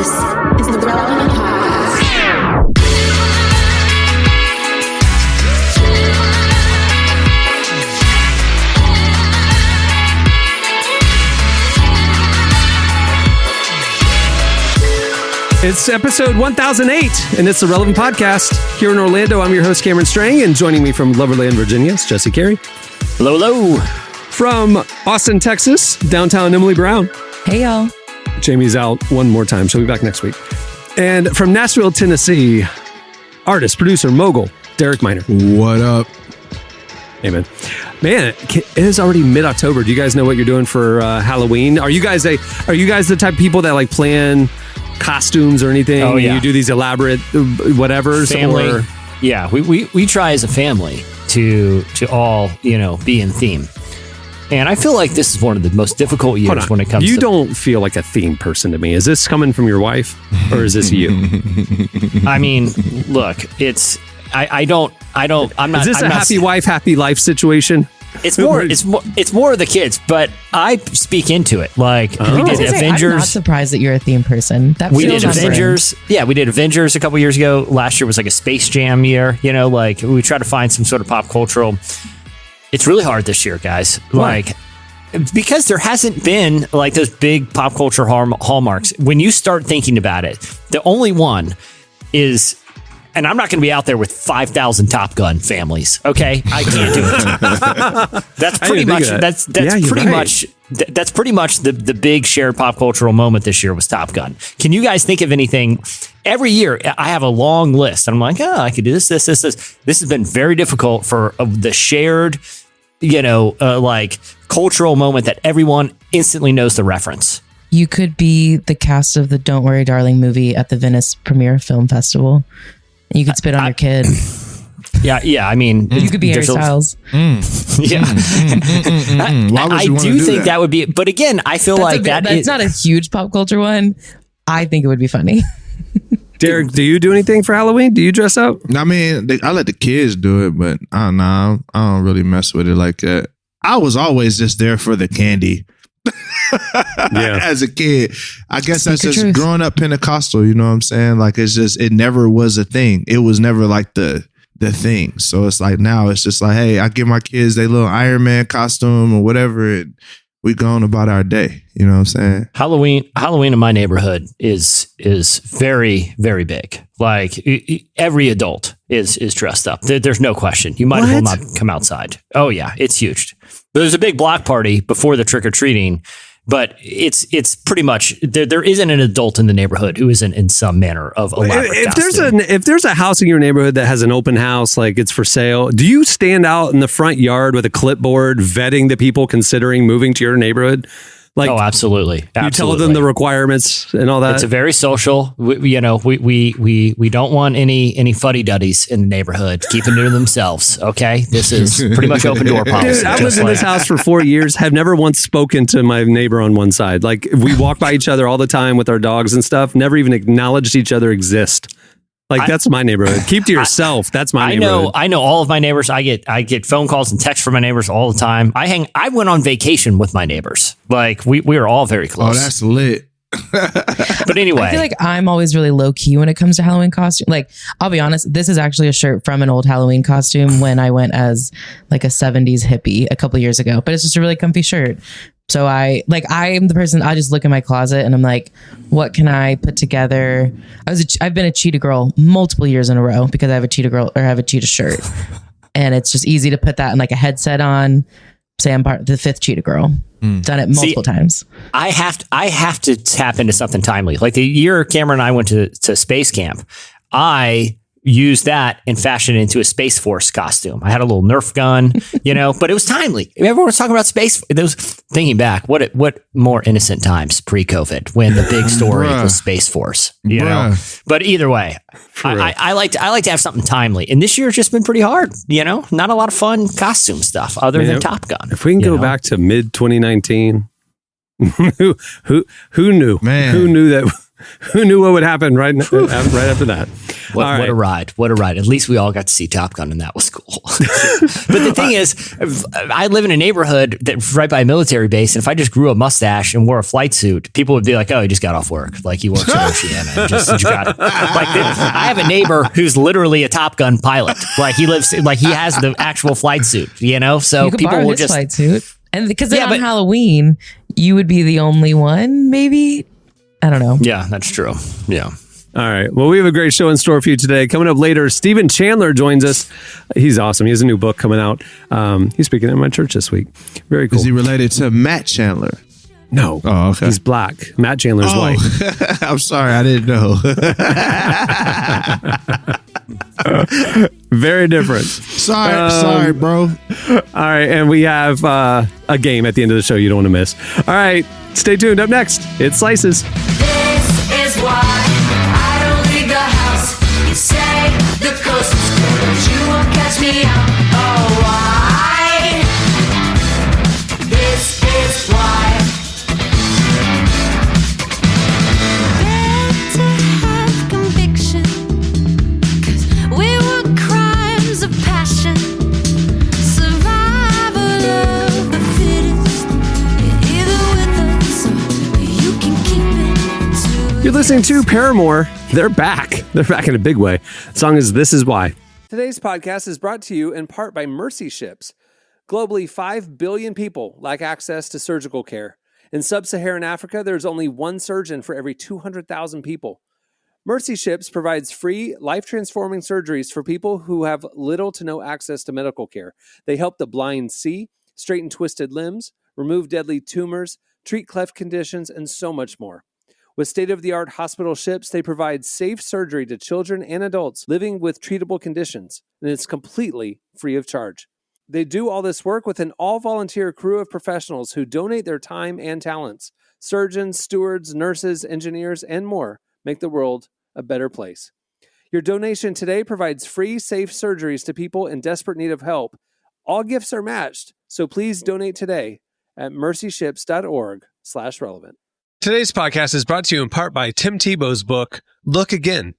This is the Relevant Podcast. It's episode 1008, and it's the Relevant Podcast. Here in Orlando, I'm your host, Cameron Strang, and joining me from Loverland, Virginia, is Jesse Carey. Hello, hello. From Austin, Texas, downtown Emily Brown. Hey, y'all. Jamie's out one more time. She'll be back next week. And from Nashville, Tennessee, artist, producer, mogul, Derek Miner. What up? Amen. Man, it is already mid-October. Do you guys know what you're doing for Halloween? Are you guys the type of people that like plan costumes or anything? Oh, yeah. You do these elaborate whatevers? Family. Or? Yeah, we try as a family to all, be in theme. And I feel like this is one of the most difficult years when it comes You don't feel like a theme person to me. Is this coming from your wife or is this you? I mean, look, I'm not. Is this I'm a not, happy wife, happy life situation? It's more of the kids, but I speak into it. Like we did Avengers. I'm not surprised that you're a theme person. We did Avengers. Yeah, we did Avengers a couple years ago. Last year was like a Space Jam year. Like we try to find some sort of pop cultural. It's really hard this year, guys. Why? Like because there hasn't been like those big pop culture hallmarks. When you start thinking about it, the only one is. And I'm not going to be out there with 5,000 Top Gun families. Okay, I can't do it. That's pretty much. That's pretty much the big shared pop cultural moment this year was Top Gun. Can you guys think of anything? Every year, I have a long list. I'm like, I could do this. This has been very difficult for the shared, like cultural moment that everyone instantly knows the reference. You could be the cast of the Don't Worry, Darling movie at the Venice Premiere Film Festival. You could spit on your kid. Yeah. I mean, you could be Harry Styles. Yeah, I do think that would be. But again, I feel like that's not a huge pop culture one. I think it would be funny. Derek, do you do anything for Halloween? Do you dress up? I mean, I let the kids do it, but I don't know. I don't really mess with it like that. I was always just there for the candy. Yeah. As a kid, I guess that's just growing up Pentecostal, you know what I'm saying? Like it never was a thing. It was never like the thing. So it's like now it's just like, hey, I give my kids their little Iron Man costume or whatever, and we going about our day. You know what I'm saying? Halloween in my neighborhood is very, very big. Like every adult is dressed up. There's no question. You might as well not come outside. Oh yeah, it's huge. There's a big block party before the trick or treating, but it's pretty much there isn't an adult in the neighborhood who isn't in some manner of elaborate costume. If there's a house in your neighborhood that has an open house, like it's for sale, do you stand out in the front yard with a clipboard vetting the people considering moving to your neighborhood? Like, oh, absolutely. You tell them the requirements and all that. It's a very social. We don't want any fuddy-duddies in the neighborhood keeping to themselves. Okay, this is pretty much open door policy. Dude, I've lived in this house for 4 years. Have never once spoken to my neighbor on one side. Like we walk by each other all the time with our dogs and stuff. Never even acknowledged each other exist. Like that's my neighborhood. Keep to yourself. That's my neighborhood. I know all of my neighbors. I get phone calls and texts from my neighbors all the time. I went on vacation with my neighbors. Like we are all very close. Oh, that's lit. But anyway, I feel like I'm always really low key when it comes to Halloween costume. Like I'll be honest, this is actually a shirt from an old Halloween costume when I went as like a 70s hippie a couple years ago. But it's just a really comfy shirt. So I'm the person, I just look in my closet and I'm like, what can I put together? I've been a cheetah girl multiple years in a row because I have a cheetah shirt. And it's just easy to put that in like a headset on. Say I'm part of the fifth cheetah girl. Done it multiple times. I have to tap into something timely. Like the year Cameron and I went to space camp, I used that and fashioned it into a Space Force costume. I had a little Nerf gun, but it was timely. Everyone was talking about space. It was thinking back, what more innocent times pre-COVID when the big story was Space Force, know? But either way, I like to have something timely. And this year's just been pretty hard, not a lot of fun costume stuff other than Top Gun. If we can go back to mid 2019, who knew? Man. Who knew that Who knew what would happen right after that? What a ride. What a ride. At least we all got to see Top Gun, and that was cool. But the thing is, I live in a neighborhood that's right by a military base, and if I just grew a mustache and wore a flight suit, people would be like, oh, he just got off work. Like, he works at Oceana. I have a neighbor who's literally a Top Gun pilot. Like, he has the actual flight suit, So you could people borrow will his just... flight suit. And because on Halloween, you would be the only one, maybe? I don't know. Yeah, that's true. Yeah. All right. Well, we have a great show in store for you today. Coming up later, Stephen Chandler joins us. He's awesome. He has a new book coming out. He's speaking at my church this week. Very cool. Is he related to Matt Chandler? No. Oh, okay. He's black. Matt Chandler's white. I'm sorry. I didn't know. Very different. Sorry, bro. All right. And we have a game at the end of the show you don't want to miss. All right. Stay tuned. Up next, it's Slices. This is why I don't leave the house. You say the coast is clear, but you won't catch me out. Oh, why? This is why. Better have conviction, 'cause we were crimes of passion. Survival of the fittest. You're either with us or you can keep it to You're listening to Paramore. They're back. They're back in a big way. The song is This Is Why. Today's podcast is brought to you in part by Mercy Ships. Globally, 5 billion people lack access to surgical care. In sub-Saharan Africa, there's only one surgeon for every 200,000 people. Mercy Ships provides free, life-transforming surgeries for people who have little to no access to medical care. They help the blind see, straighten twisted limbs, remove deadly tumors, treat cleft conditions, and so much more. With state-of-the-art hospital ships, they provide safe surgery to children and adults living with treatable conditions, and it's completely free of charge. They do all this work with an all-volunteer crew of professionals who donate their time and talents. Surgeons, stewards, nurses, engineers, and more make the world a better place. Your donation today provides free, safe surgeries to people in desperate need of help. All gifts are matched, so please donate today at mercyships.org/relevant. Today's podcast is brought to you in part by Tim Tebow's book, Look Again.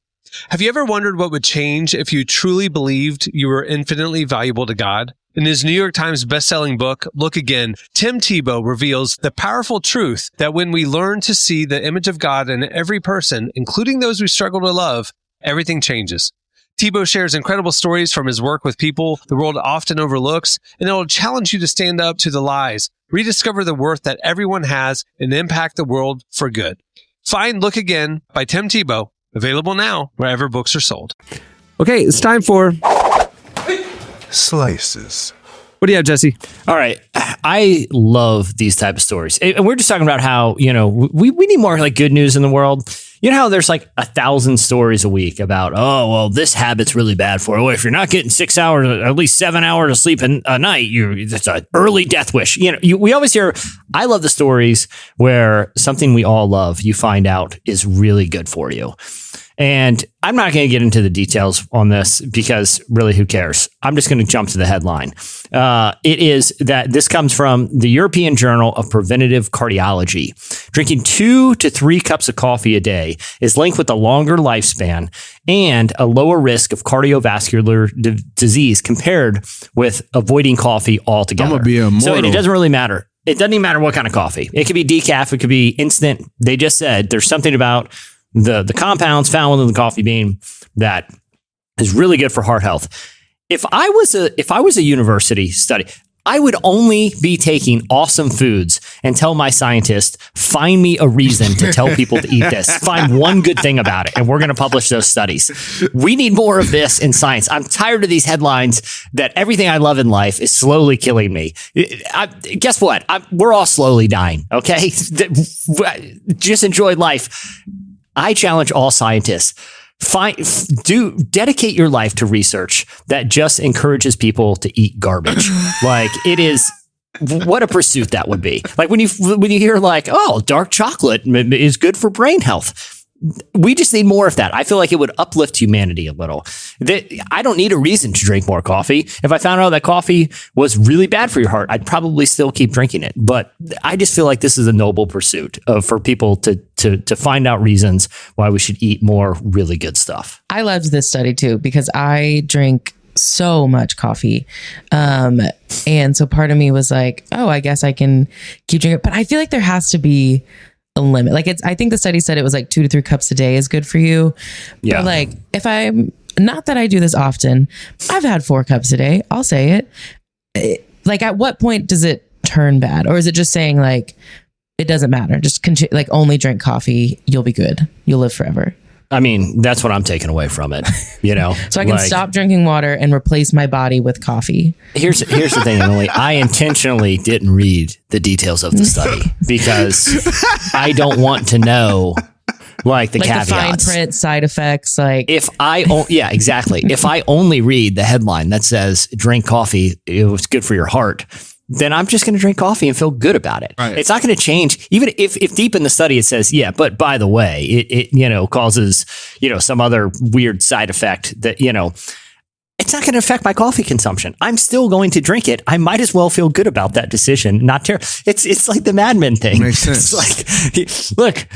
Have you ever wondered what would change if you truly believed you were infinitely valuable to God? In his New York Times bestselling book, Look Again, Tim Tebow reveals the powerful truth that when we learn to see the image of God in every person, including those we struggle to love, everything changes. Tebow shares incredible stories from his work with people the world often overlooks, and it will challenge you to stand up to the lies, rediscover the worth that everyone has, and impact the world for good. Find Look Again by Tim Tebow, available now wherever books are sold. Okay, it's time for Slices. What do you have, Jesse? All right. I love these type of stories. And we're just talking about how, we need more like good news in the world. You know how there's like 1,000 stories a week about, oh, well, this habit's really bad for you. Well, if you're not getting 6 hours, at least 7 hours of sleep a night, it's an early death wish. We always hear, I love the stories where something we all love, you find out is really good for you. And I'm not going to get into the details on this because really, who cares? I'm just going to jump to the headline. It is that this comes from the European Journal of Preventive Cardiology. Drinking 2 to 3 cups of coffee a day is linked with a longer lifespan and a lower risk of cardiovascular disease compared with avoiding coffee altogether. I'm going to be immortal. So it doesn't really matter. It doesn't even matter what kind of coffee. It could be decaf. It could be instant. They just said there's something about the compounds found within the coffee bean that is really good for heart health. If I was a university study, I would only be taking awesome foods and tell my scientists, find me a reason to tell people to eat this. Find one good thing about it, and we're going to publish those studies. We need more of this in science. I'm tired of these headlines that everything I love in life is slowly killing me. Guess what? We're all slowly dying, okay? Just enjoy life. I challenge all scientists. Dedicate your life to research that just encourages people to eat garbage. Like, it is, what a pursuit that would be. Like when you hear like, oh, dark chocolate is good for brain health. we just need more of that. I feel like it would uplift humanity a little. I don't need a reason to drink more coffee. If I found out that coffee was really bad for your heart, I'd probably still keep drinking it. But I just feel like this is a noble pursuit for people to find out reasons why we should eat more really good stuff. I loved this study too, because I drink so much coffee. And so part of me was like, oh, I guess I can keep drinking. But I feel like there has to be a limit. Like I think the study said it was like 2 to 3 cups a day is good for you. Yeah. But like if I'm not that I do this often, I've had 4 cups a day. I'll say it. Like at what point does it turn bad? Or is it just saying like, it doesn't matter. Just like only drink coffee. You'll be good. You'll live forever. I mean, that's what I'm taking away from it, you know? So I can stop drinking water and replace my body with coffee. Here's the thing, Emily. I intentionally didn't read the details of the study because I don't want to know like the caveats. The fine print, side effects, like exactly. If I only read the headline that says drink coffee, it was good for your heart, then I'm just going to drink coffee and feel good about it. Right. It's not going to change. Even if deep in the study it says, yeah, but by the way, it causes, some other weird side effect that, it's not going to affect my coffee consumption. I'm still going to drink it. I might as well feel good about that decision. It's like the Mad Men thing. Makes sense. It's like, look,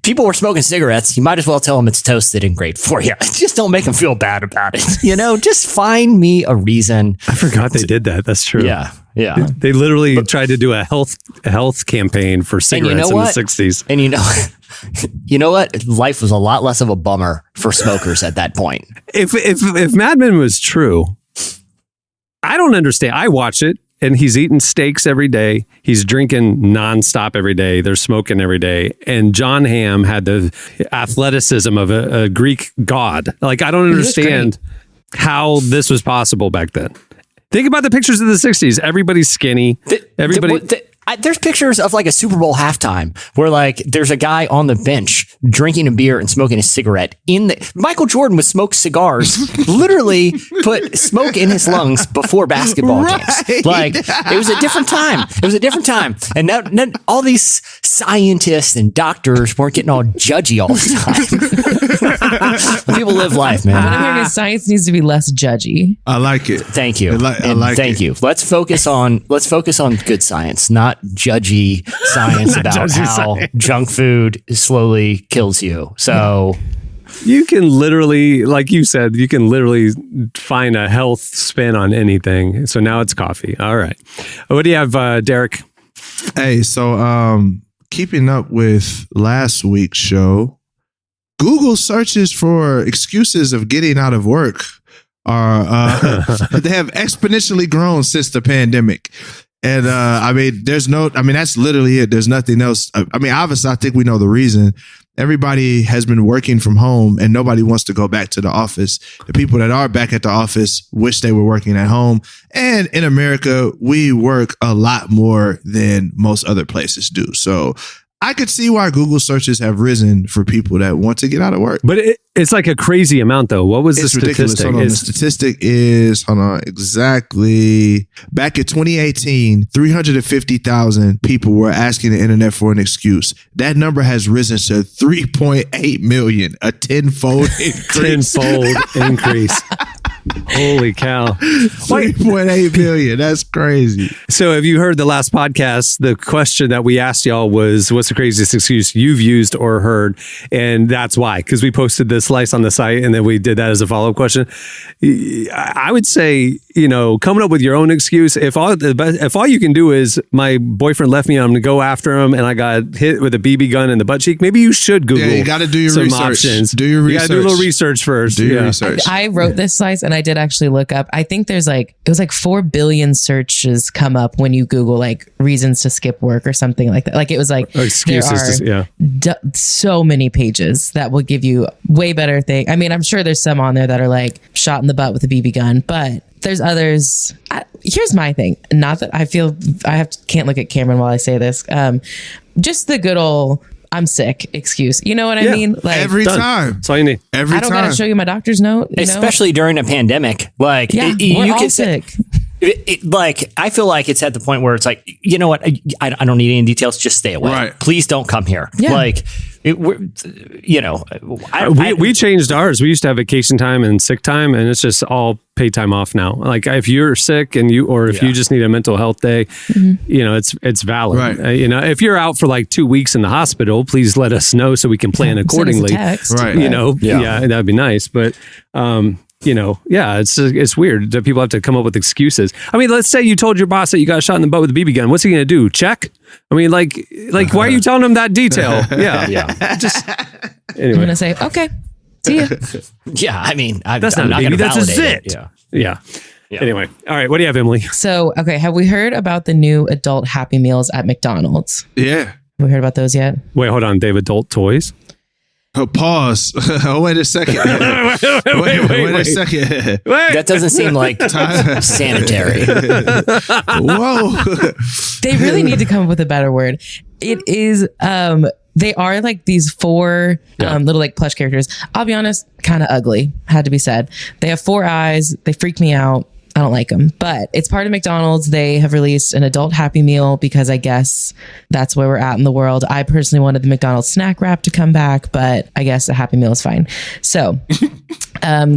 people were smoking cigarettes. You might as well tell them it's toasted and great for you. Just don't make them feel bad about it. Just find me a reason. I forgot they did that. That's true. Yeah. Yeah. They literally tried to do a health campaign for cigarettes in the 60s. And you know what? Life was a lot less of a bummer for smokers at that point. If Mad Men was true, I don't understand. I watch it and he's eating steaks every day. He's drinking nonstop every day. They're smoking every day. And John Hamm had the athleticism of a Greek god. Like, I don't understand how this was possible back then. Think about the pictures of the 60s. Everybody's skinny. There's pictures of like a Super Bowl halftime where like there's a guy on the bench drinking a beer and smoking a cigarette. Michael Jordan would smoke cigars, literally put smoke in his lungs before basketball games. Like it was a different time. And now all these scientists and doctors weren't getting all judgy all the time. People live life, man. What I'm hearing is science needs to be less judgy. I like it. Thank you. Thank you. Let's focus on good science, not judgy science about how junk food slowly kills you. So you can literally, like you said, find a health spin on anything. So now it's coffee. All right. What do you have, Derek? Hey, so keeping up with last week's show, Google searches for excuses of getting out of work are they have exponentially grown since the pandemic. And that's literally it. There's nothing else. Obviously, I think we know the reason. Everybody has been working from home and nobody wants to go back to the office. The people that are back at the office wish they were working at home. And in America, we work a lot more than most other places do. So I could see why Google searches have risen for people that want to get out of work. But it's like a crazy amount, though. What was the statistic? The statistic is, exactly. Back in 2018, 350,000 people were asking the internet for an excuse. That number has risen to 3.8 million, a tenfold increase. Holy cow. 3.8 billion. That's crazy. So have you heard the last podcast? The question that we asked y'all was, what's the craziest excuse you've used or heard? And that's why, because we posted this slice on the site and then we did that as a follow-up question. I would say, coming up with your own excuse, if all you can do is my boyfriend left me, I'm going to go after him and I got hit with a BB gun in the butt cheek, maybe you should Google. Yeah, you got to do your research. Options. Do your research. You got to do a little research first. Do your research. I wrote this slice and I did actually look up. I think it was like 4 billion searches come up when you Google like reasons to skip work or something like that. Like it was like excuses. So many pages that will give you way better thing. I mean, I'm sure there's some on there that are like shot in the butt with a BB gun, but there's others. Here's my thing. Not that I feel can't look at Cameron while I say this. Just the good old I'm sick excuse. You know what I mean? Like every time. That's all you need. Every time. I don't got to show you my doctor's note. Especially during a pandemic. Like we're all sick. Like, I feel like it's at the point where it's like, you know what? I don't need any details. Just stay away. Right. Please don't come here. Yeah. Like, we changed ours. We used to have vacation time and sick time, and it's just all paid time off now. Like if you're sick and you just need a mental health day, it's valid. Right. If you're out for like 2 weeks in the hospital, please let us know so we can plan accordingly. Send us a text. Right. Yeah, that'd be nice. But it's weird that people have to come up with excuses. I mean, let's say you told your boss that you got shot in the butt with a BB gun. What's he going to do? Check? I mean, like, why are you telling him that detail? Yeah. Just I'm anyway. gonna say, okay, see ya. Yeah, I mean, That's I'm not a not baby. going to That's a validate zit. it. Yeah. Anyway. All right. What do you have, Emily? So, okay, have we heard about the new adult Happy Meals at McDonald's? Yeah. Have we heard about those yet? Wait, hold on. They have adult toys? Oh, pause. Oh, wait a second. Wait a second. That doesn't seem like sanitary. Whoa. They really need to come up with a better word. It is they are like these 4 little like plush characters. I'll be honest, kind of ugly, had to be said. They have 4 eyes. They freak me out. I don't like them, but it's part of McDonald's. They have released an adult Happy Meal because I guess that's where we're at in the world. I personally wanted the McDonald's snack wrap to come back, but I guess a Happy Meal is fine. So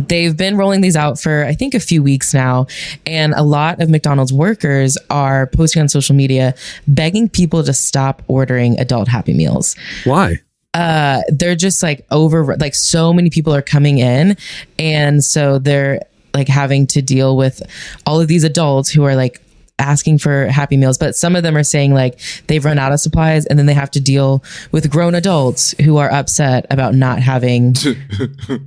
they've been rolling these out for, I think, a few weeks now. And a lot of McDonald's workers are posting on social media, begging people to stop ordering adult Happy Meals. Why? They're just like like so many people are coming in. And so they're like having to deal with all of these adults who are like asking for Happy Meals, but some of them are saying like they've run out of supplies, and then they have to deal with grown adults who are upset about not having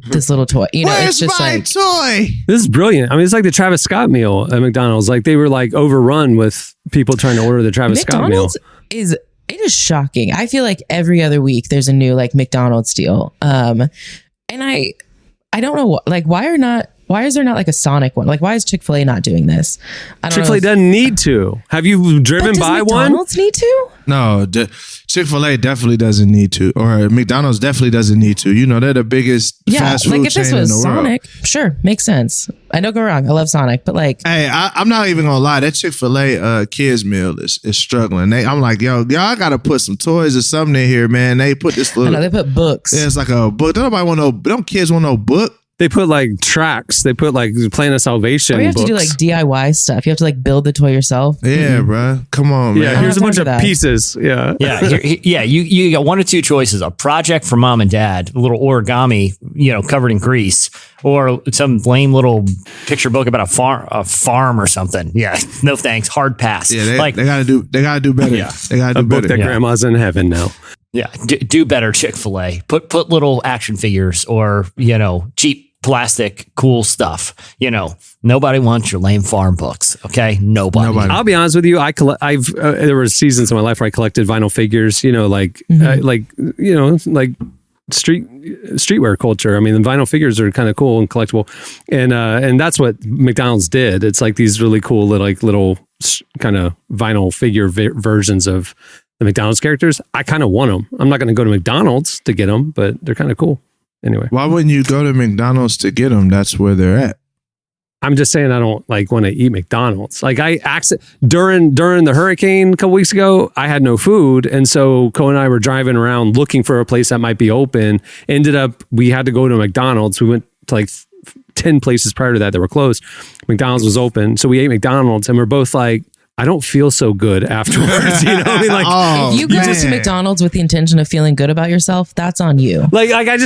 this little toy. Where's it's just my like toy? This is brilliant. I mean, it's like the Travis Scott meal at McDonald's. Like they were like overrun with people trying to order the Travis Scott meal. McDonald's it is shocking. I feel like every other week there's a new like McDonald's deal. And I don't know, like why is there not like a Sonic one? Like, why is Chick-fil-A not doing this? Chick-fil-A doesn't need to. Have you driven by one? McDonald's need to? No, Chick-fil-A definitely doesn't need to, or McDonald's definitely doesn't need to. They're the biggest fast food like if chain this in the was world. Sonic, sure, makes sense. I don't go wrong. I love Sonic, but like, Hey, I'm not even gonna lie. That Chick-fil-A kids meal is struggling. I'm like, y'all gotta put some toys or something in here, man. They put this I little. know they put books. Yeah, it's like a book. Don't kids want no book? They put like tracks. They put like Plan of Salvation Or you have books. to do like DIY stuff. You have to like build the toy yourself. Yeah, bruh. Come on, man. Yeah, here's a don't bunch do of that. pieces. Yeah. Yeah. You got 1 or 2 choices: a project for mom and dad, a little origami, covered in grease, or some lame little picture book about a farm or something. Yeah, no thanks. Hard pass. Yeah, like, they gotta do better. Yeah. They gotta A do book better. that grandma's in heaven now. yeah, do better, Chick-fil-A. Put little action figures or cheap plastic cool stuff. Nobody wants your lame farm books. Okay, nobody. I'll be honest with you. There were seasons in my life where I collected vinyl figures. Like streetwear culture. I mean, the vinyl figures are kind of cool and collectible, and that's what McDonald's did. It's like these really cool little kind of vinyl figure versions of the McDonald's characters. I kind of want them. I'm not going to go to McDonald's to get them, but they're kind of cool. Anyway, Why wouldn't you go to McDonald's to get them? That's where they're at. I'm just saying I don't like want to eat McDonald's. Like during the hurricane a couple weeks ago, I had no food, and so Cole and I were driving around looking for a place that might be open. Ended up we had to go to McDonald's. We went to like 10 places prior to that were closed. McDonald's was open, so we ate McDonald's, and we're both like, I don't feel so good afterwards. I mean, like, Oh, If you go man. to McDonald's with the intention of feeling good about yourself, that's on you. like I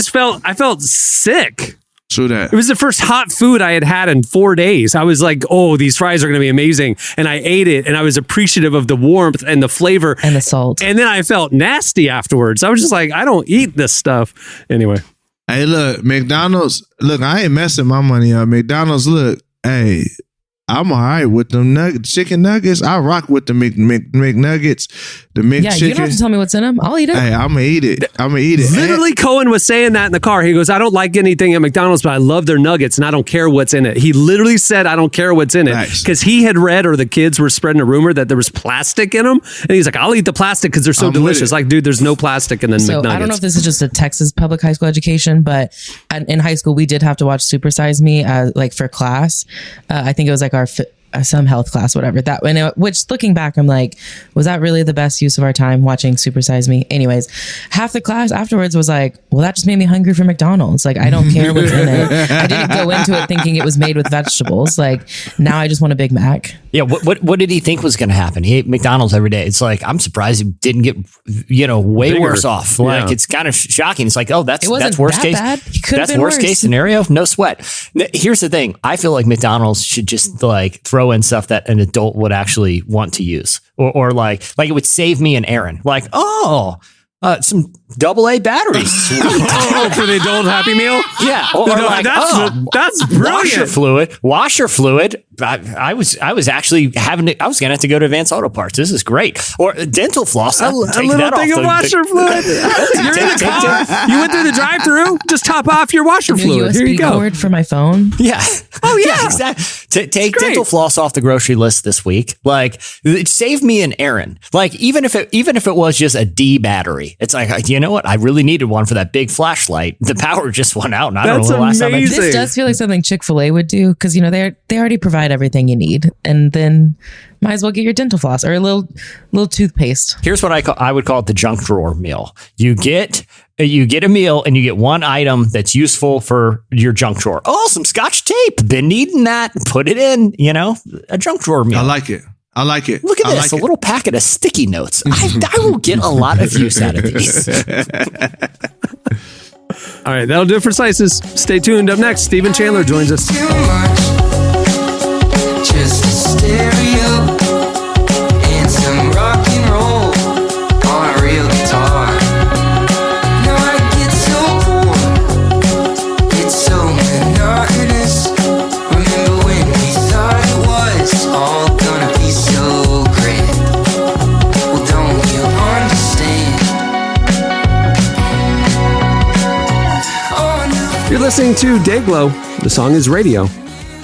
felt sick. True that. It was the first hot food I had in 4 days. I was like, oh, these fries are going to be amazing. And I ate it, and I was appreciative of the warmth and the flavor. And the salt. And then I felt nasty afterwards. I was just like, I don't eat this stuff. Anyway. Hey, look, McDonald's. Look, I ain't messing my money up. McDonald's. Look, hey, I'm all right with them chicken nuggets. I rock with the McNuggets, the McChicken. Yeah, you don't have to tell me what's in them. I'll eat it. Hey, I'm gonna eat it. Literally, Cohen was saying that in the car. He goes, I don't like anything at McDonald's, but I love their nuggets, and I don't care what's in it. He literally said, I don't care what's in it. Nice. Because he had read, or the kids were spreading a rumor that there was plastic in them. And he's like, I'll eat the plastic because they're so I'm with delicious. it. Like, dude, there's no plastic in the So McNuggets. I don't know if this is just a Texas public high school education, but in high school we did have to watch Super Size Me like for class. I think it was like our some health class, whatever that. Which looking back, I'm like, was that really the best use of our time watching Super Size Me? Anyways, half the class afterwards was like, well, that just made me hungry for McDonald's. Like, I don't care what's in it. I didn't go into it thinking it was made with vegetables. Like, now I just want a Big Mac. Yeah, what did he think was going to happen? He ate McDonald's every day. It's like, I'm surprised he didn't get, way Bigger. worse off. Like, it's kind of shocking. It's like, oh, that's worst that case. bad. He could have That's been worst worse. case scenario. No sweat. Here's the thing. I feel like McDonald's should just like throw in stuff that an adult would actually want to use, or like it would save me an errand. Like, some AA batteries. Oh, for the adult Happy Meal? Yeah. Or No, like, that's brilliant. Washer fluid. I was actually I was going to have to go to Advanced Auto Parts. This is great. Or dental floss. A little thing of washer fluid. You're in the car. You went through the drive-thru. Just top off your washer New fluid. Here you USB go. cord for my phone. Yeah. Oh, yeah. Exactly. Take great. dental floss off the grocery list this week. Like, it saved me an errand. Like, even if it was just a D battery, it's like, you know what? I really needed one for that big flashlight. The power just went out, and I don't know That's the last time I amazing. This does feel like something Chick-fil-A would do because, they already provide everything you need. And then might as well get your dental floss or a little toothpaste. Here's what I would call it: the junk drawer meal. You get a meal and you get one item that's useful for your junk drawer. Oh, some Scotch tape. Been needing that. Put it in. A junk drawer meal. I like it. Look at this, a little packet of sticky notes. I will get a lot of use out of these. All right, that'll do it for Slices. Stay tuned. Up next, Stephen Chandler joins us. Too much, just a stereo and some rock and roll on a real guitar. Now I get so bored, it's so monotonous. Remember when we thought it was all gonna be so great? Well, don't you understand? Oh, no. You're listening to Dayglow. The song is Radio,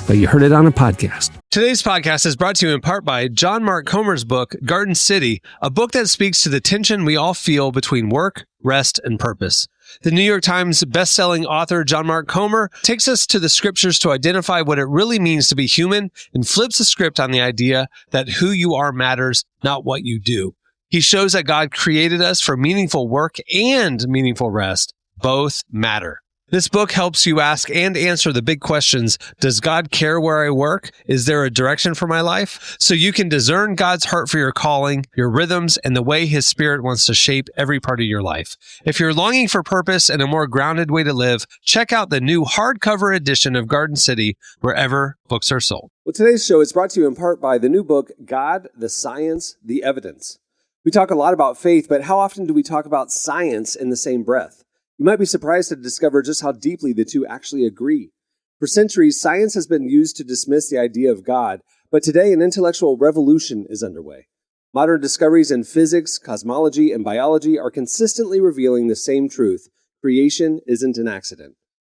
but you heard it on a podcast. Today's podcast is brought to you in part by John Mark Comer's book, Garden City, a book that speaks to the tension we all feel between work, rest, and purpose. The New York Times best-selling author John Mark Comer takes us to the scriptures to identify what it really means to be human and flips the script on the idea that who you are matters, not what you do. He shows that God created us for meaningful work and meaningful rest. Both matter. This book helps you ask and answer the big questions. Does God care where I work? Is there a direction for my life? So you can discern God's heart for your calling, your rhythms, and the way His Spirit wants to shape every part of your life. If you're longing for purpose and a more grounded way to live, check out the new hardcover edition of Garden City wherever books are sold. Well, today's show is brought to you in part by the new book, God, the Science, the Evidence. We talk a lot about faith, but how often do we talk about science in the same breath? You might be surprised to discover just how deeply the two actually agree. For centuries, science has been used to dismiss the idea of God, but today an intellectual revolution is underway. Modern discoveries in physics, cosmology, and biology are consistently revealing the same truth: creation isn't an accident.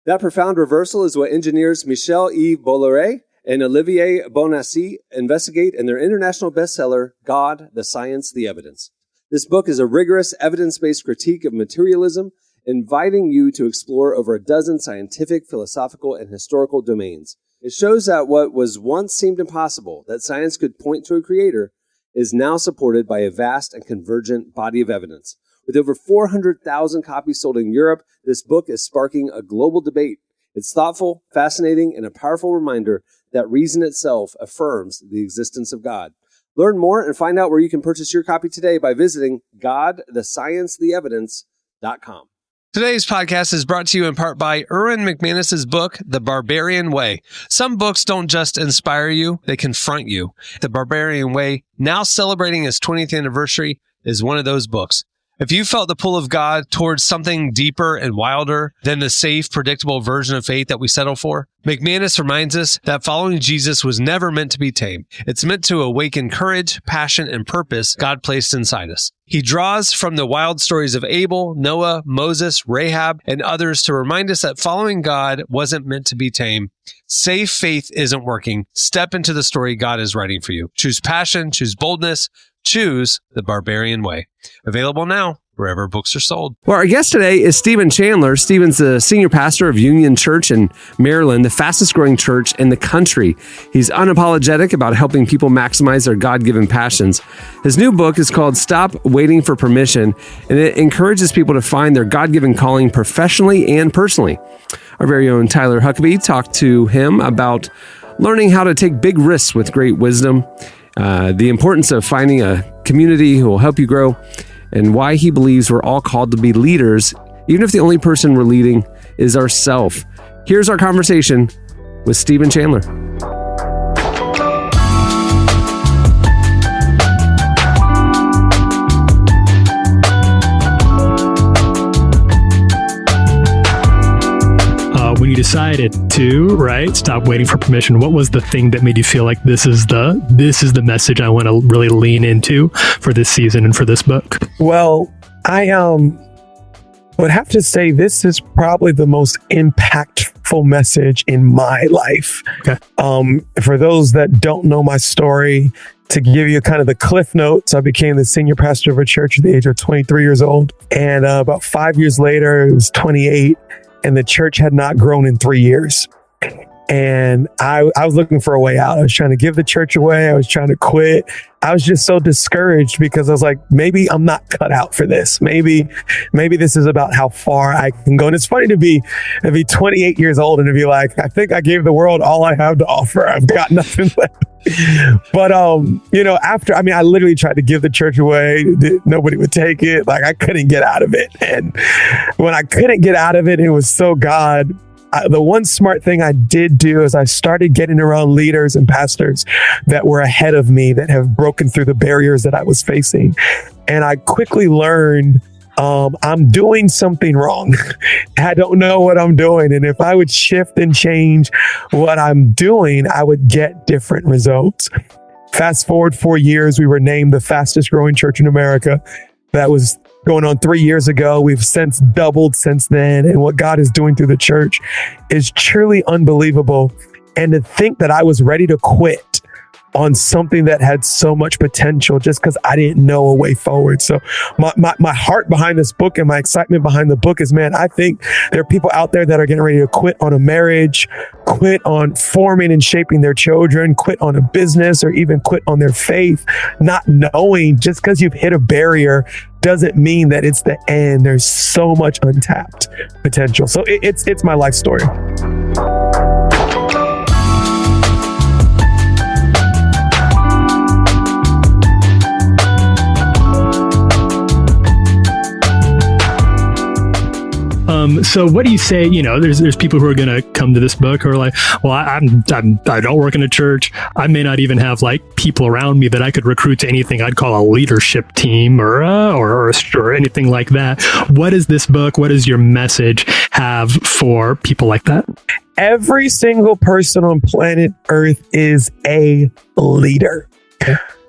That profound reversal is what engineers Michel-Yves Bolloré and Olivier Bonassi investigate in their international bestseller, God, the Science, the Evidence. This book is a rigorous, evidence-based critique of materialism, inviting you to explore over a dozen scientific, philosophical, and historical domains. It shows that what was once seemed impossible, that science could point to a creator, is now supported by a vast and convergent body of evidence. With over 400,000 copies sold in Europe, this book is sparking a global debate. It's thoughtful, fascinating, and a powerful reminder that reason itself affirms the existence of God. Learn more and find out where you can purchase your copy today by visiting GodTheScienceTheEvidence.com. Today's podcast is brought to you in part by Erwin McManus's book, The Barbarian Way. Some books don't just inspire you, they confront you. The Barbarian Way, now celebrating its 20th anniversary, is one of those books. If you felt the pull of God towards something deeper and wilder than the safe, predictable version of faith that we settle for, McManus reminds us that following Jesus was never meant to be tame. It's meant to awaken courage, passion, and purpose God placed inside us. He draws from the wild stories of Abel, Noah, Moses, Rahab, and others to remind us that following God wasn't meant to be tame. Safe faith isn't working. Step into the story God is writing for you. Choose passion, choose boldness, choose the Barbarian Way. Available now, wherever books are sold. Well, our guest today is Stephen Chandler. Stephen's the senior pastor of Union Church in Maryland, the fastest growing church in the country. He's unapologetic about helping people maximize their God-given passions. His new book is called Stop Waiting for Permission, and it encourages people to find their God-given calling professionally and personally. Our very own Tyler Huckabee talked to him about learning how to take big risks with great wisdom, the importance of finding a community who will help you grow, and why he believes we're all called to be leaders, even if the only person we're leading is ourselves. Here's our conversation with Stephen Chandler. When you decided to, stop waiting for permission, what was the thing that made you feel like this is the message I want to really lean into for this season and for this book? Well, I would have to say this is probably the most impactful message in my life. Okay. For those that don't know my story, to give you kind of the cliff notes, I became the senior pastor of a church at the age of 23 years old. And about 5 years later, it was 28. And the church had not grown in 3 years. And I was looking for a way out. I was trying to give the church away. I was trying to quit. I was just so discouraged because I was like, maybe I'm not cut out for this. Maybe this is about how far I can go. And it's funny to be 28 years old and to be like, I think I gave the world all I have to offer. I've got nothing left. But, I literally tried to give the church away. Nobody would take it. Like, I couldn't get out of it. And when I couldn't get out of it, it was so God. The one smart thing I did do is I started getting around leaders and pastors that were ahead of me, that have broken through the barriers that I was facing. And I quickly learned I'm doing something wrong. I don't know what I'm doing. And if I would shift and change what I'm doing, I would get different results. Fast forward 4 years, we were named the fastest growing church in America. That was going on 3 years ago. We've since doubled since then. And what God is doing through the church is truly unbelievable. And to think that I was ready to quit on something that had so much potential just because I didn't know a way forward. So my heart behind this book and my excitement behind the book is, man, I think there are people out there that are getting ready to quit on a marriage, quit on forming and shaping their children, quit on a business, or even quit on their faith, not knowing just because you've hit a barrier doesn't mean that it's the end. There's so much untapped potential. So it's my life story. So what do you say? There's people who are going to come to this book who are like, well, I don't work in a church. I may not even have like people around me that I could recruit to anything I'd call a leadership team or anything like that. What is this book? What does your message have for people like that? Every single person on planet Earth is a leader.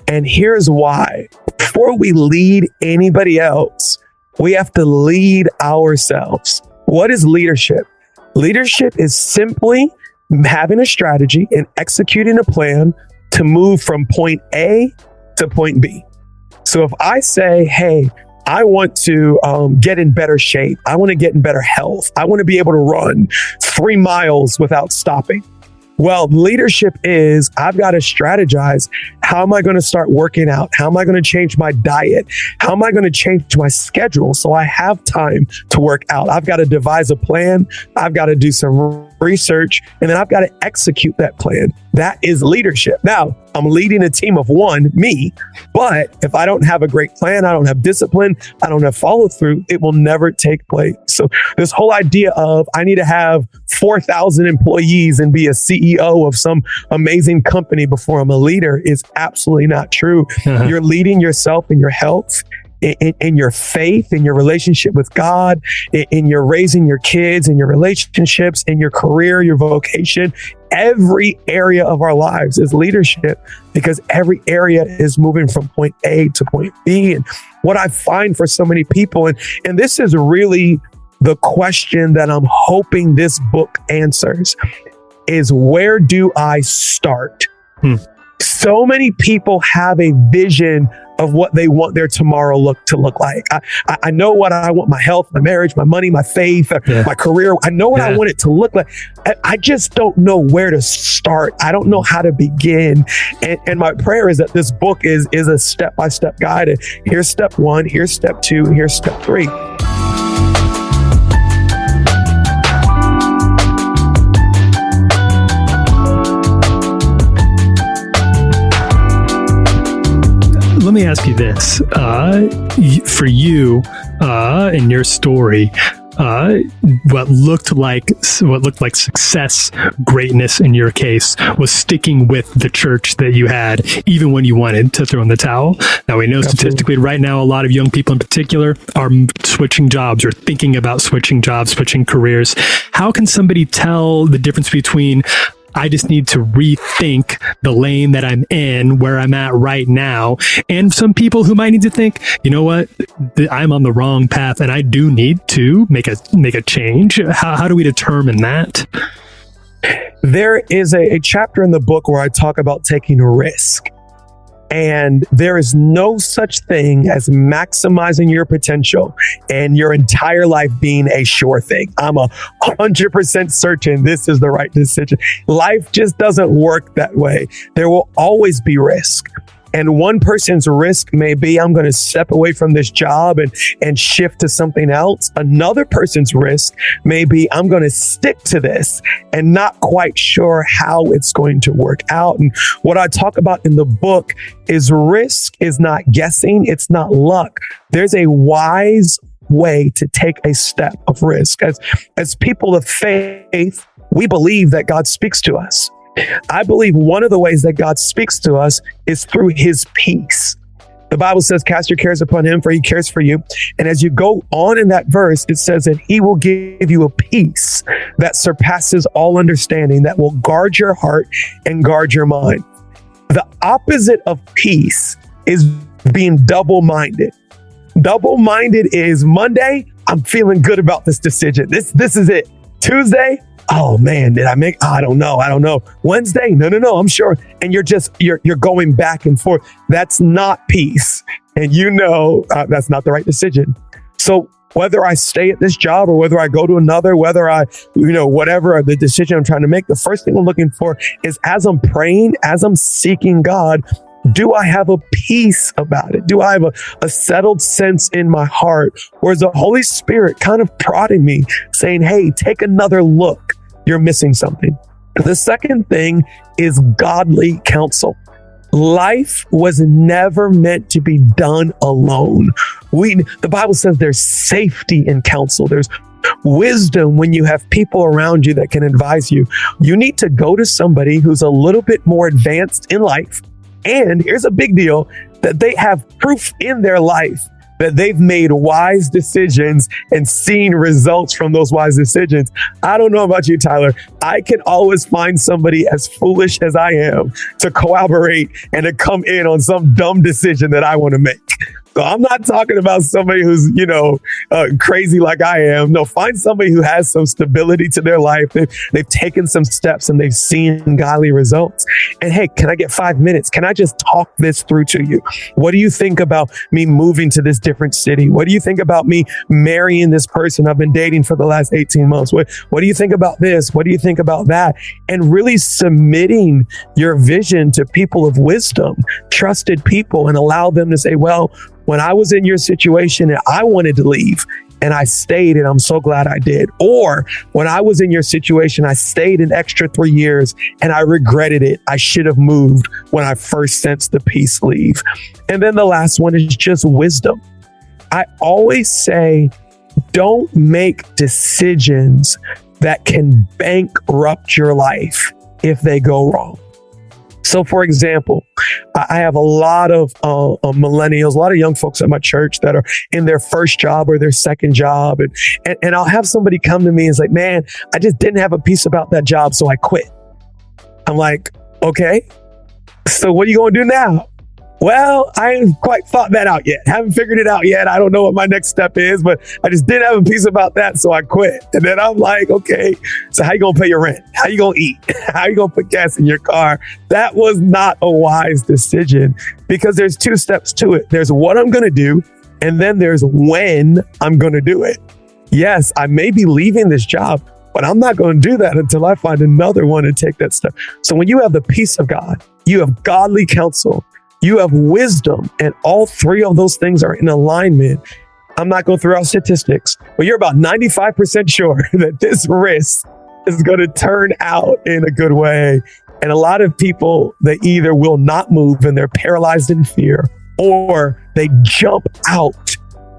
And here's why. Before we lead anybody else, we have to lead ourselves. What is leadership? Leadership is simply having a strategy and executing a plan to move from point A to point B. So if I say, hey, I want to get in better shape. I want to get in better health. I want to be able to run 3 miles without stopping. Well, leadership is I've got to strategize. How am I going to start working out? How am I going to change my diet? How am I going to change my schedule so I have time to work out? I've got to devise a plan. I've got to do some research, and then I've got to execute that plan. That is leadership. Now, I'm leading a team of one, me, but if I don't have a great plan, I don't have discipline, I don't have follow through, it will never take place. So this whole idea of I need to have 4,000 employees and be a CEO of some amazing company before I'm a leader is absolutely not true. You're leading yourself in your health, in your faith, in your relationship with God, in your raising your kids, in your relationships, in your career, your vocation. Every area of our lives is leadership because every area is moving from point A to point B. And what I find for so many people, and this is really the question that I'm hoping this book answers, is where do I start? So many people have a vision of what they want their tomorrow to look like. I know what I want: my health, my marriage, my money, my faith, my career. I know what I want it to look like. I just don't know where to start. I don't know how to begin. And my prayer is that this book is a step-by-step guide. And here's step 1, here's step 2, here's step 3. Let me ask you this: for you, in your story, what looked like success, greatness in your case, was sticking with the church that you had, even when you wanted to throw in the towel. Now, we know statistically right now, a lot of young people in particular are switching jobs or thinking about switching jobs, switching careers. How can somebody tell the difference between, I just need to rethink the lane that I'm in, where I'm at right now, and some people who might need to think, you know what, I'm on the wrong path and I do need to make a change? How do we determine that? There is a chapter in the book where I talk about taking a risk. And there is no such thing as maximizing your potential and your entire life being a sure thing. I'm 100% certain this is the right decision. Life just doesn't work that way. There will always be risk. And one person's risk may be, I'm going to step away from this job and shift to something else. Another person's risk may be, I'm going to stick to this and not quite sure how it's going to work out. And what I talk about in the book is risk is not guessing. It's not luck. There's a wise way to take a step of risk. As people of faith, we believe that God speaks to us. I believe one of the ways that God speaks to us is through his peace. The Bible says, cast your cares upon him, for he cares for you. And as you go on in that verse, it says that he will give you a peace that surpasses all understanding, that will guard your heart and guard your mind. The opposite of peace is being double-minded. Double-minded is Monday, I'm feeling good about this decision. This is it. Tuesday, oh man, did I make? I don't know. Wednesday, no, I'm sure. And you're going back and forth. That's not peace. And that's not the right decision. So whether I stay at this job or whether I go to another, whether I, whatever the decision I'm trying to make, the first thing I'm looking for is, as I'm praying, as I'm seeking God, do I have a peace about it? Do I have a settled sense in my heart? Or is the Holy Spirit kind of prodding me, saying, hey, take another look. You're missing something. The second thing is godly counsel. Life was never meant to be done alone. The Bible says there's safety in counsel. There's wisdom when you have people around you that can advise you. You need to go to somebody who's a little bit more advanced in life. And here's a big deal, that they have proof in their life that they've made wise decisions and seen results from those wise decisions. I don't know about you, Tyler. I can always find somebody as foolish as I am to collaborate and to come in on some dumb decision that I want to make. So I'm not talking about somebody who's, crazy like I am. No, find somebody who has some stability to their life. They've taken some steps and they've seen godly results. And hey, can I get 5 minutes? Can I just talk this through to you? What do you think about me moving to this different city? What do you think about me marrying this person I've been dating for the last 18 months? What do you think about this? What do you think about that? And really submitting your vision to people of wisdom, trusted people, and allow them to say, well, when I was in your situation and I wanted to leave and I stayed and I'm so glad I did. Or when I was in your situation, I stayed an extra 3 years and I regretted it. I should have moved when I first sensed the peace leave. And then the last one is just wisdom. I always say, don't make decisions that can bankrupt your life if they go wrong. So, for example, I have a lot of millennials, a lot of young folks at my church that are in their first job or their second job. And I'll have somebody come to me and say, man, I just didn't have a peace about that job, so I quit. I'm like, okay, so what are you going to do now? Well, I haven't quite thought that out yet. Haven't figured it out yet. I don't know what my next step is, but I just didn't have a piece about that, so I quit. And then I'm like, okay, so how you gonna pay your rent? How you gonna eat? How you gonna put gas in your car? That was not a wise decision because there's two steps to it. There's what I'm gonna do, and then there's when I'm gonna do it. Yes, I may be leaving this job, but I'm not going to do that until I find another one and take that step. So when you have the peace of God, you have godly counsel, you have wisdom, and all three of those things are in alignment. I'm not going to throw out statistics, but you're about 95% sure that this risk is going to turn out in a good way. And a lot of people, they either will not move and they're paralyzed in fear, or they jump out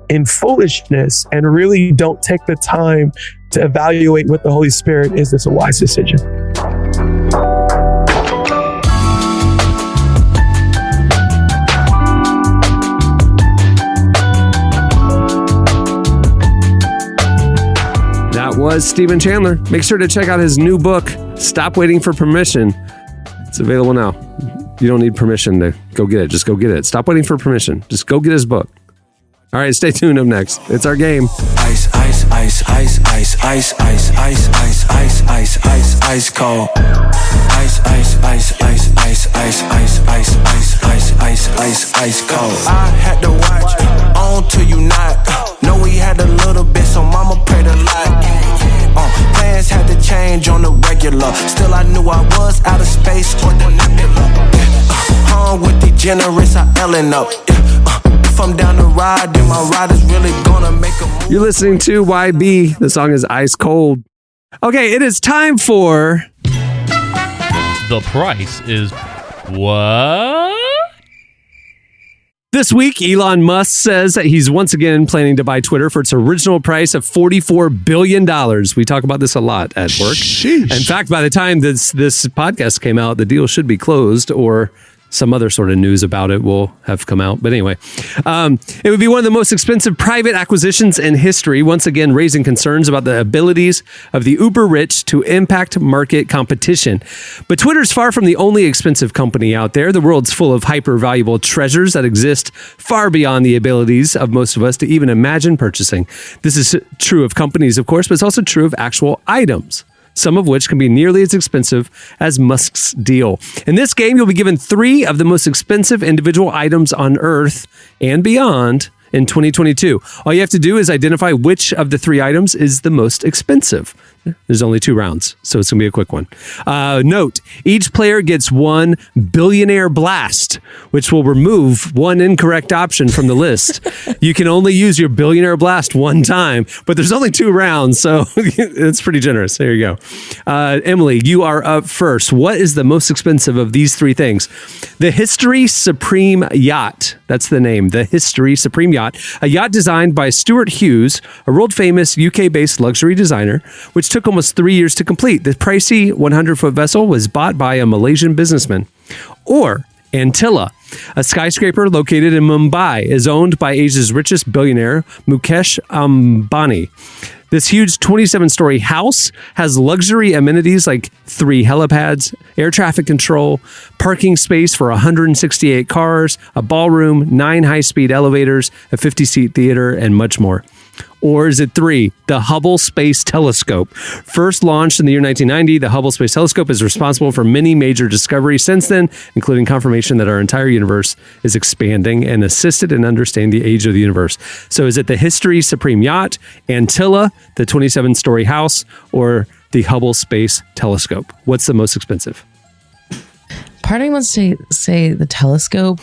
in foolishness and really don't take the time to evaluate with the Holy Spirit, is this a wise decision? That was Stephen Chandler. Make sure to check out his new book, Stop Waiting for Permission. It's available now. You don't need permission to go get it. Just go get it. Stop waiting for permission. Just go get his book. All right, stay tuned. Up next, it's our game. Ice, ice, ice, ice, ice, ice, ice, ice, ice, ice, ice, ice, ice cold. Ice, ice, ice, ice, ice, ice, ice, ice, ice, ice, ice, ice, ice cold. I had to watch on till you not. Know we had a little bit, so mama prayed a lot. Plans had to change on the regular. Still, I knew I was out of space or the nebula. Hung with the generous, I Ellen up. If I'm down the ride, then my ride is really gonna make a move. You're listening to YB. The song is Ice Cold. Okay, it is time for... The price is what? This week, Elon Musk says that he's once again planning to buy Twitter for its original price of $44 billion. We talk about this a lot at work. Sheesh. In fact, by the time this podcast came out, the deal should be closed, or some other sort of news about it will have come out. But anyway, it would be one of the most expensive private acquisitions in history, once again raising concerns about the abilities of the uber rich to impact market competition. But Twitter's far from the only expensive company out there. The world's full of hyper valuable treasures that exist far beyond the abilities of most of us to even imagine purchasing. This is true of companies, of course, but it's also true of actual items, some of which can be nearly as expensive as Musk's deal. In this game, you'll be given 3 of the most expensive individual items on Earth and beyond in 2022. All you have to do is identify which of the 3 items is the most expensive. There's only 2 rounds, so it's going to be a quick one. Note, each player gets 1 billionaire blast, which will remove 1 incorrect option from the list. You can only use your billionaire blast 1 time, but there's only 2 rounds, so it's pretty generous. There you go. Emily, you are up first. What is the most expensive of these 3 things? The History Supreme Yacht. That's the name. The History Supreme Yacht. A yacht designed by Stuart Hughes, a world-famous UK-based luxury designer, which took almost 3 years to complete. The pricey 100-foot vessel was bought by a Malaysian businessman. Or Antilla, a skyscraper located in Mumbai, is owned by Asia's richest billionaire, Mukesh Ambani. This huge 27-story house has luxury amenities like 3 helipads, air traffic control, parking space for 168 cars, a ballroom, 9 high-speed elevators, a 50-seat theater, and much more. Or is it 3? The Hubble Space Telescope. First launched in the year 1990, the Hubble Space Telescope is responsible for many major discoveries since then, including confirmation that our entire universe is expanding and assisted in understanding the age of the universe. So is it the History Supreme Yacht, Antilla, the 27-story house, or the Hubble Space Telescope? What's the most expensive? Part of me wants to say the telescope,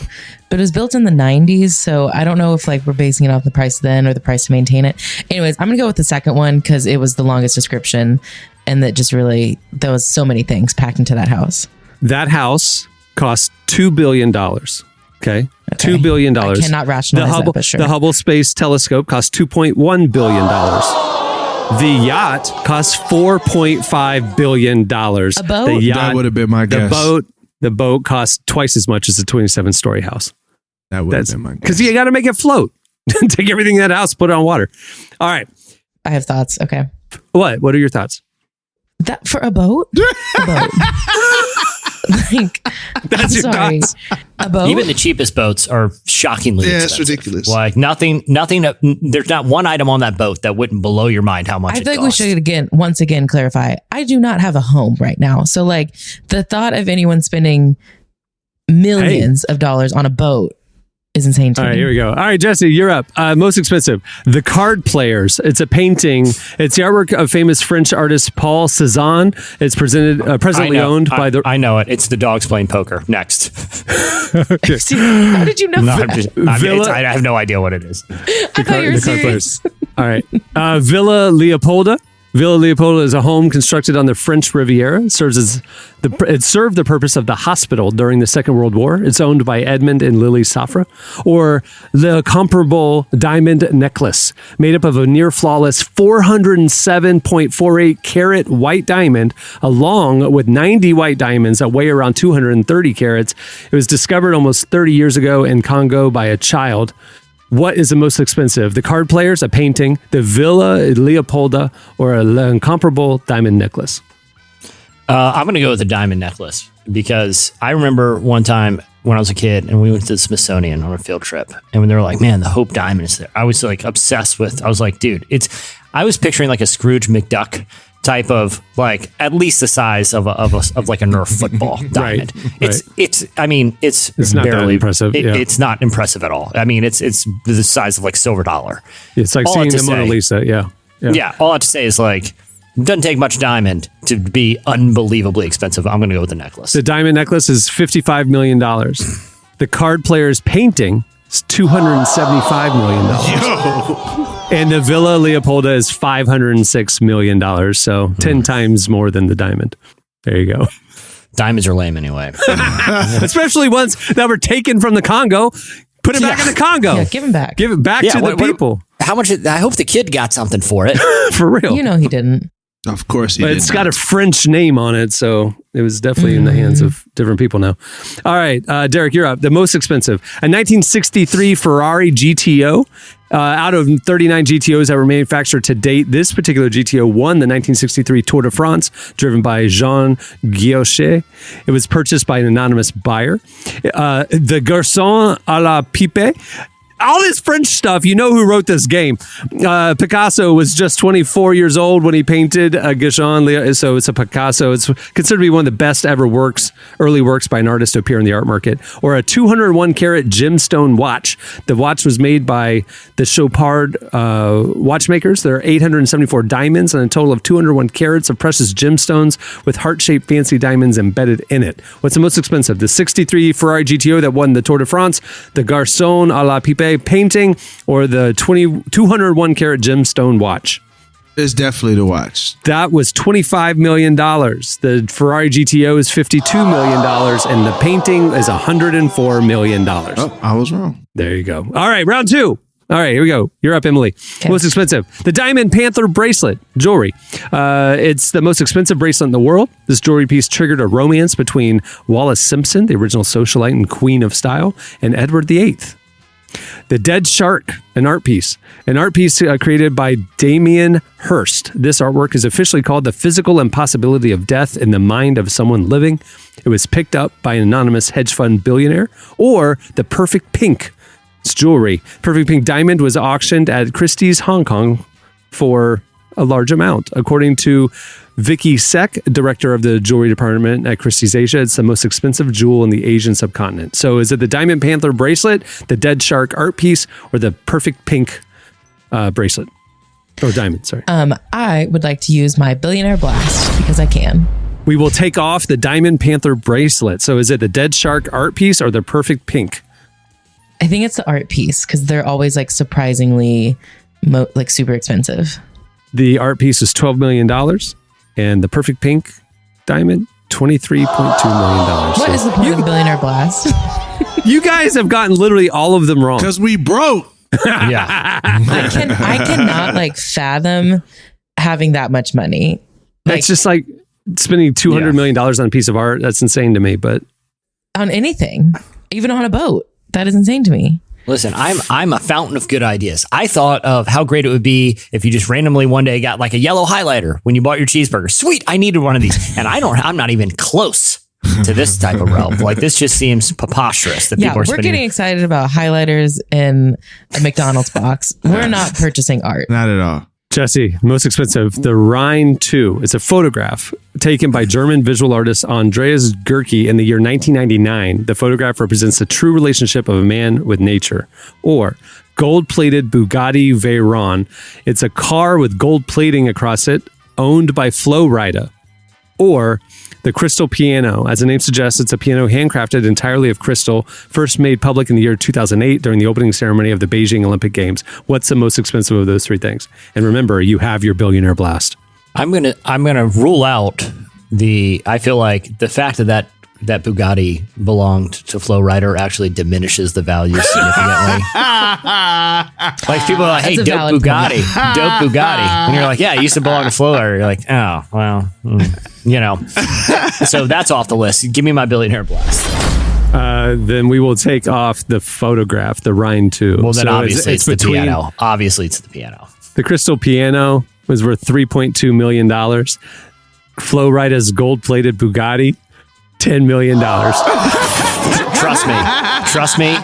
but it was built in the 90s, so I don't know if like we're basing it off the price then or the price to maintain it. Anyways, I'm gonna go with the second one because it was the longest description, and that just really, there was so many things packed into that house. That house cost $2 billion. Okay. $2 billion. I cannot rationalize that, but sure. The Hubble Space Telescope cost $2.1 billion. The yacht cost $4.5 billion. A boat? The yacht, That would have been my guess. The boat costs twice as much as a 27-story house. That would have been my guess. Because you got to make it float. Take everything in that house, put it on water. All right. I have thoughts. Okay. What? What are your thoughts? That for a boat? A boat. Like, That's your sorry. thoughts. A boat? Even the cheapest boats are shockingly Yeah, it's expensive. ridiculous. Like nothing. There's not one item on that boat that wouldn't blow your mind how much I it feel like we costs. should once again clarify. I do not have a home right now. So like the thought of anyone spending millions of dollars on a boat is insane to All me. right, here we go. All right, Jesse, you're up. Most expensive. The Card Players. It's a painting. It's the artwork of famous French artist Paul Cézanne. It's presently owned by the. I know it. It's the dogs playing poker. Next. See, how did you know No, that? I have no idea what it is. I thought you were serious. All right. Villa Leopolda. Villa Leopolda is a home constructed on the French Riviera. It served the purpose of the hospital during the Second World War. It's owned by Edmund and Lily Safra. Or the comparable diamond necklace, made up of a near flawless 407.48 carat white diamond, along with 90 white diamonds that weigh around 230 carats. It was discovered almost 30 years ago in Congo by a child. What is the most expensive? The Card Players, a painting, the Villa Leopolda, or an incomparable diamond necklace? I'm going to go with the diamond necklace because I remember one time when I was a kid and we went to the Smithsonian on a field trip, and when they were like, "Man, the Hope Diamond is there," I was like obsessed with. I was like, "Dude, I was picturing like a Scrooge McDuck type of like at least the size of like a Nerf football diamond." Right. It's not that barely impressive, yeah. It's not impressive at all. I mean, it's the size of like silver dollar. It's like All I seeing have the to Mona say- Lisa. Yeah. All I have to say is like, it doesn't take much diamond to be unbelievably expensive. I'm going to go with the necklace. The diamond necklace is $55 million. The Card Players painting is $275 million. And the Villa Leopolda is $506 million. So 10 times more than the diamond. There you go. Diamonds are lame anyway. Especially ones that were taken from the Congo. Put it back in the Congo. Yeah, give him back. Give it back to the people. How much? I hope the kid got something for it. For real. You know he didn't. Of course he But did. it's got a French name on it, so it was definitely in the hands of different people now. All right, Derek, you're up. The most expensive. A 1963 Ferrari GTO. Out of 39 GTOs that were manufactured to date, this particular GTO won the 1963 Tour de France, driven by Jean Guilloche. It was purchased by an anonymous buyer. The Garçon à la Pipe. All this French stuff, you know who wrote this game. Picasso was just 24 years old when he painted Guichon, so it's a Picasso. It's considered to be one of the best ever early works by an artist to appear in the art market. Or a 201 carat gemstone watch. The watch was made by the Chopard watchmakers. There are 874 diamonds and a total of 201 carats of precious gemstones with heart-shaped fancy diamonds embedded in it. What's the most expensive? The 63 Ferrari GTO that won the Tour de France, the Garçon à la Pipe painting, or the 201 carat gemstone watch? It's definitely the watch. That was $25 million. The Ferrari GTO is $52 million, and the painting is $104 million. Oh, I was wrong. There you go. All right, round two. All right, here we go. You're up, Emily. Most expensive. The Diamond Panther bracelet, jewelry. It's the most expensive bracelet in the world. This jewelry piece triggered a romance between Wallace Simpson, the original socialite and queen of style, and Edward VIII. The Dead Shark, an art piece. An art piece created by Damien Hirst. This artwork is officially called The Physical Impossibility of Death in the Mind of Someone Living. It was picked up by an anonymous hedge fund billionaire. Or the Perfect Pink. It's jewelry. Perfect Pink diamond was auctioned at Christie's Hong Kong for a large amount. According to Vicky Sek, director of the jewelry department at Christie's Asia, it's the most expensive jewel in the Asian subcontinent. So is it the Diamond Panther bracelet, the Dead Shark art piece, or the Perfect Pink bracelet? Or diamond, sorry. I would like to use my billionaire blast because I can. We will take off the Diamond Panther bracelet. So is it the Dead Shark art piece or the Perfect Pink? I think it's the art piece because they're always like surprisingly like super expensive. The art piece is $12 million. And the Perfect Pink diamond, $23.2 million. What is the point of the billionaire blast? You guys have gotten literally all of them wrong. Because we broke. Yeah. I cannot like fathom having that much money. That's just like spending $200 million on a piece of art. That's insane to me. But on anything, even on a boat, that is insane to me. Listen, I'm a fountain of good ideas. I thought of how great it would be if you just randomly one day got like a yellow highlighter when you bought your cheeseburger. Sweet, I needed one of these, and I'm not even close to this type of realm. Like, this just seems preposterous that Yeah, people are we're spending. getting excited about highlighters in a McDonald's box. We're not purchasing art. Not at all. Jesse, most expensive, the Rhine 2. It's a photograph taken by German visual artist Andreas Gerke in the year 1999. The photograph represents the true relationship of a man with nature. Or gold-plated Bugatti Veyron. It's a car with gold plating across it, owned by Flo Rida. Or the Crystal Piano. As the name suggests, it's a piano handcrafted entirely of crystal, first made public in the year 2008 during the opening ceremony of the Beijing Olympic Games. What's the most expensive of those three things? And remember, you have your billionaire blast. I'm gonna rule out I feel like the fact that Bugatti belonged to Flo Rida actually diminishes the value significantly. Like, people are like, hey, That's a dope valid Bugatti, dope Bugatti. And you're like, yeah, it used to belong to Flo Rida. You're like, oh, well, you know. So that's off the list. Give me my billionaire blast. Then we will take off the photograph, the Rhine 2. Well, then So obviously it's the between- piano. Obviously it's the piano. The Crystal Piano was worth $3.2 million. Flo Rida's gold-plated Bugatti, $10 million. Trust me.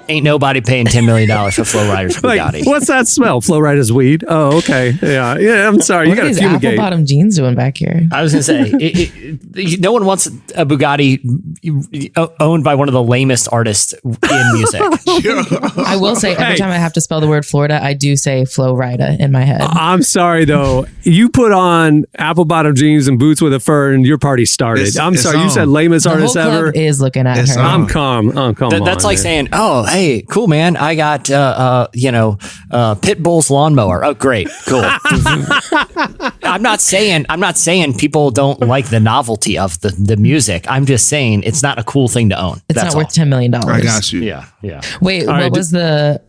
Ain't nobody paying $10 million for Flo Rida's Bugatti. Like, what's that smell? Flo Rida's weed. Oh, okay. Yeah. I'm sorry. What You are got to these fumigate. apple-bottom jeans doing back here? I was going to say, no one wants a Bugatti owned by one of the lamest artists in music. I will say, every time I have to spell the word Florida, I do say Flo Rida in my head. I'm sorry though. You put on apple-bottom jeans and boots with a fur, and your party started. I'm it's sorry. You on. said lamest The whole artist club ever. is looking at It's her. on. I'm calm. Oh, come on. That's like man. saying, oh, hey, cool, man. I got, Pitbull's lawnmower. Oh, great. Cool. I'm not saying people don't like the novelty of the music. I'm just saying it's not a cool thing to own. It's That's not worth $10 million. I got you. Yeah. Wait, All what right, was the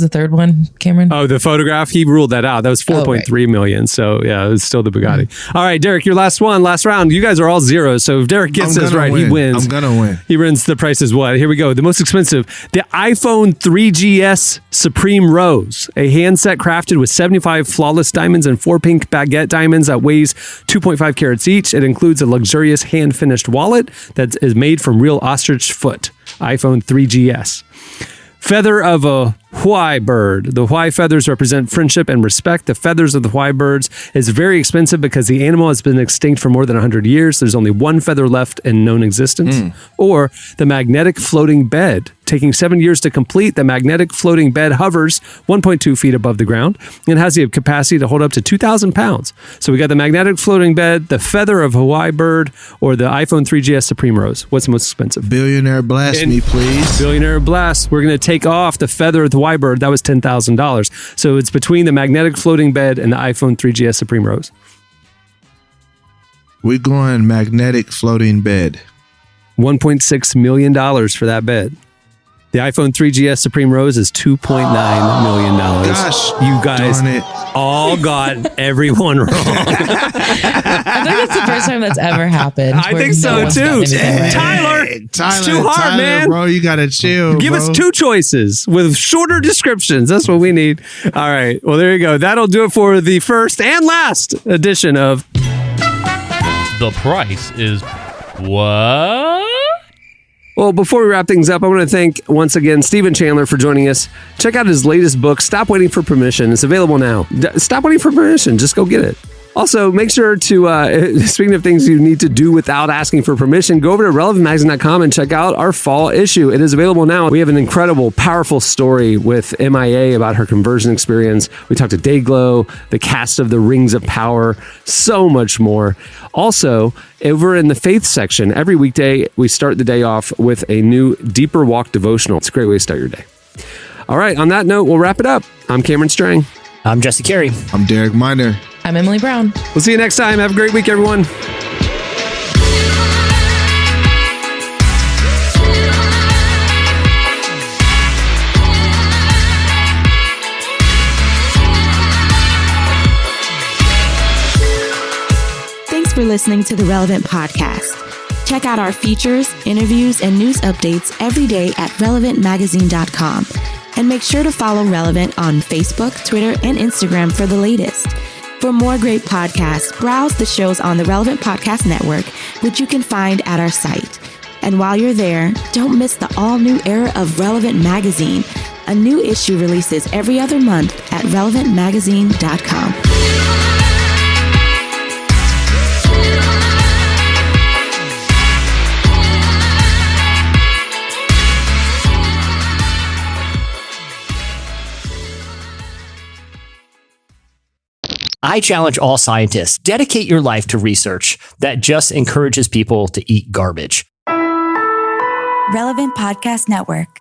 third one, Cameron? Oh, the photograph, he ruled that out. That was 4.3 million. So yeah, it's still the Bugatti. All right, Derek, your last round. You guys are all zeros. So if Derek gets this right, he wins. I'm gonna win. He wins. The price is what? Here we go. The most expensive, the iPhone 3GS Supreme Rose, a handset crafted with 75 flawless diamonds and 4 pink baguette diamonds that weighs 2.5 carats each. It includes a luxurious hand-finished wallet that is made from real ostrich foot. iPhone 3GS. Feather of a Huai bird. The Huai feathers represent friendship and respect. The feathers of the Huai birds is very expensive because the animal has been extinct for more than 100 years. There's only one feather left in known existence. Or the magnetic floating bed. Taking 7 years to complete, the magnetic floating bed hovers 1.2 feet above the ground and has the capacity to hold up to 2,000 pounds. So we got the magnetic floating bed, the feather of Hawaii bird, or the iPhone 3GS Supreme Rose. What's most expensive? Billionaire blast me, please. Billionaire blast. We're going to take off the feather of the Hawaii bird. That was $10,000. So it's between the magnetic floating bed and the iPhone 3GS Supreme Rose. We're going magnetic floating bed. $1.6 million for that bed. The iPhone 3GS Supreme Rose is $2.9 million. Gosh, you guys darn it. all got everyone wrong. I think it's the first time that's ever happened. I where think so, no one's too. gotten anything right. Tyler, it's too hard, Tyler, man. Bro, you gotta chill. Give bro. us two choices with shorter descriptions. That's what we need. All right. Well, there you go. That'll do it for the first and last edition of The price is what? Well, before we wrap things up, I want to thank once again Stephen Chandler for joining us. Check out his latest book, Stop Waiting for Permission. It's available now. Stop waiting for permission. Just go get it. Also, make sure to, speaking of things you need to do without asking for permission, go over to relevantmagazine.com and check out our fall issue. It is available now. We have an incredible, powerful story with MIA about her conversion experience. We talked to Dayglow, the cast of The Rings of Power, so much more. Also, over in the faith section, every weekday, we start the day off with a new Deeper Walk devotional. It's a great way to start your day. All right, on that note, we'll wrap it up. I'm Cameron Strang. I'm Jesse Carey. I'm Derek Miner. I'm Emily Brown. We'll see you next time. Have a great week, everyone. Thanks for listening to the Relevant Podcast. Check out our features, interviews, and news updates every day at relevantmagazine.com. And make sure to follow Relevant on Facebook, Twitter, and Instagram for the latest. For more great podcasts, browse the shows on the Relevant Podcast Network, which you can find at our site. And while you're there, don't miss the all-new era of Relevant Magazine. A new issue releases every other month at relevantmagazine.com. I challenge all scientists, dedicate your life to research that just encourages people to eat garbage. Relevant Podcast Network.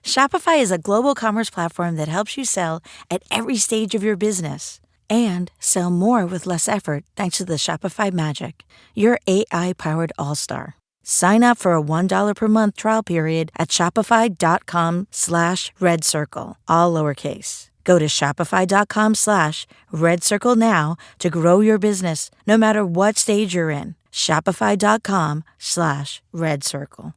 Shopify is a global commerce platform that helps you sell at every stage of your business and sell more with less effort thanks to the Shopify magic, your AI-powered all-star. Sign up for a $1 per month trial period at shopify.com/redcircle, all lowercase. Go to shopify.com/redcircle now to grow your business no matter what stage you're in. Shopify.com/redcircle.